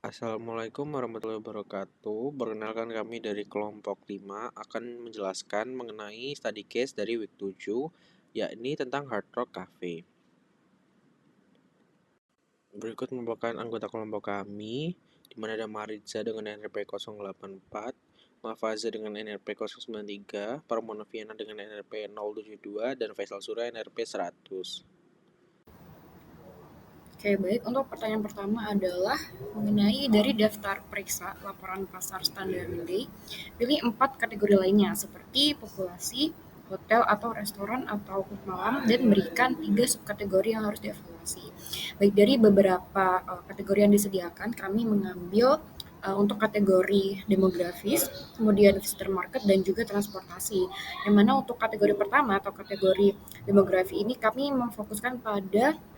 Assalamualaikum warahmatullahi wabarakatuh. Perkenalkan kami dari kelompok 5 akan menjelaskan mengenai study case dari week 7, yakni tentang Hard Rock Cafe. Berikut merupakan anggota kelompok kami, di mana ada Mariza dengan NRP 084, Mafaza dengan NRP 093, Parmonoviana dengan NRP 072, dan Faisal Surya NRP 100. Oke, baik. Untuk pertanyaan pertama adalah mengenai dari daftar periksa laporan pasar standar nilai, pilih 4 kategori lainnya seperti populasi, hotel atau restoran atau klub malam, dan berikan 3 subkategori yang harus dievaluasi. Baik, dari beberapa kategori yang disediakan, kami mengambil untuk kategori demografis, kemudian visitor market, dan juga transportasi. Yang mana untuk kategori pertama atau kategori demografi ini kami memfokuskan pada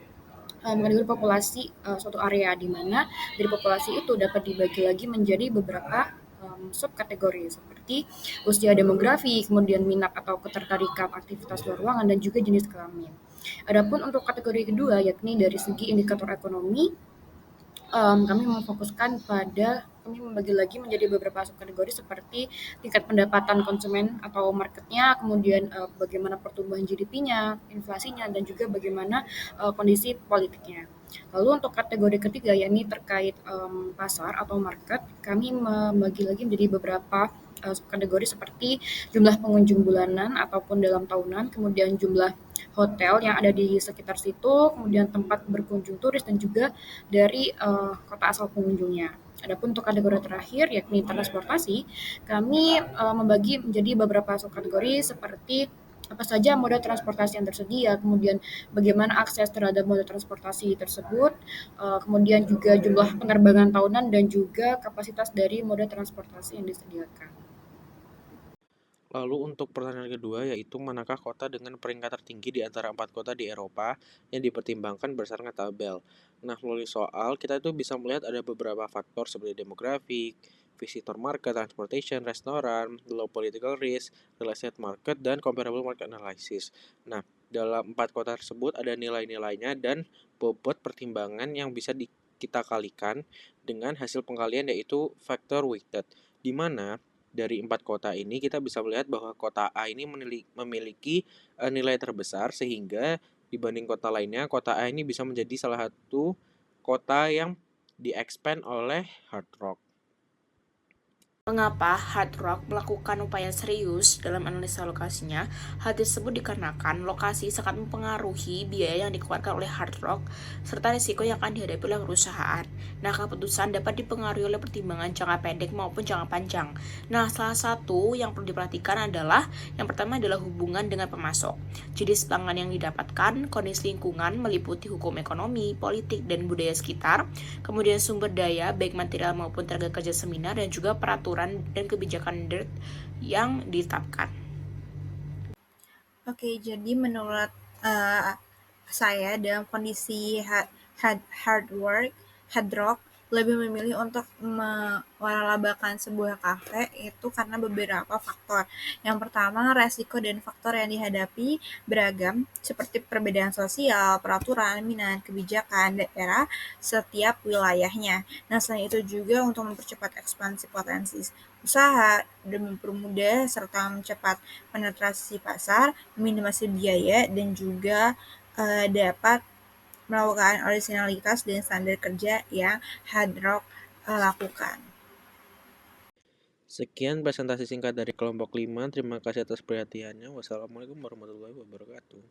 kategori populasi suatu area, di mana dari populasi itu dapat dibagi lagi menjadi beberapa subkategori seperti usia demografi, kemudian minat atau ketertarikan aktivitas luar ruangan, dan juga jenis kelamin. Adapun untuk kategori kedua, yakni dari segi indikator ekonomi, kami memfokuskan pada kami membagi lagi menjadi beberapa subkategori seperti tingkat pendapatan konsumen atau marketnya, kemudian bagaimana pertumbuhan GDP-nya, inflasinya, dan juga bagaimana kondisi politiknya. Lalu untuk kategori ketiga, yakni terkait pasar atau market, kami membagi lagi menjadi beberapa subkategori seperti jumlah pengunjung bulanan ataupun dalam tahunan, kemudian jumlah hotel yang ada di sekitar situ, kemudian tempat berkunjung turis, dan juga dari kota asal pengunjungnya. Adapun untuk kategori terakhir, yakni transportasi, kami membagi menjadi beberapa subkategori seperti apa saja moda transportasi yang tersedia, kemudian bagaimana akses terhadap moda transportasi tersebut, kemudian juga jumlah penerbangan tahunan, dan juga kapasitas dari moda transportasi yang disediakan. Lalu untuk pertanyaan kedua yaitu manakah kota dengan peringkat tertinggi di antara 4 kota di Eropa yang dipertimbangkan berdasarkan tabel. Nah, melalui soal kita itu bisa melihat ada beberapa faktor seperti demografik, visitor market, transportation, restoran, low political risk, real estate market, dan comparable market analysis. Nah, dalam 4 kota tersebut ada nilai-nilainya dan bobot pertimbangan yang bisa kita kalikan dengan hasil pengkalian yaitu factor weighted, di mana dari 4 kota ini kita bisa melihat bahwa kota A ini memiliki nilai terbesar sehingga dibanding kota lainnya, kota A ini bisa menjadi salah satu kota yang di-expand oleh Hard Rock. Mengapa Hard Rock melakukan upaya serius dalam analisa lokasinya? Hal tersebut dikarenakan lokasi sangat mempengaruhi biaya yang dikeluarkan oleh Hard Rock serta risiko yang akan dihadapi oleh perusahaan. Nah, keputusan dapat dipengaruhi oleh pertimbangan jangka pendek maupun jangka panjang. Nah, salah satu yang perlu diperhatikan adalah yang pertama adalah hubungan dengan pemasok. Jenis pelanggan yang didapatkan, kondisi lingkungan meliputi hukum ekonomi, politik, dan budaya sekitar, kemudian sumber daya baik material maupun tenaga kerja seminar, dan juga peraturan dan kebijakan DIRT yang ditetapkan. Oke, jadi menurut uh, saya dalam kondisi hard rock lebih memilih untuk melabakkan sebuah kafe itu karena beberapa faktor. Yang pertama, resiko dan faktor yang dihadapi beragam seperti perbedaan sosial, peraturan, minat, kebijakan daerah setiap wilayahnya. Nah, selain itu juga untuk mempercepat ekspansi potensi usaha dan mempermudah serta mencepat penetrasi pasar, minimasi biaya, dan juga dapat melakukan orisinalitas dan standar kerja yang Hard Rock lakukan. Sekian presentasi singkat dari kelompok 5. Terima kasih atas perhatiannya. Wassalamualaikum warahmatullahi wabarakatuh.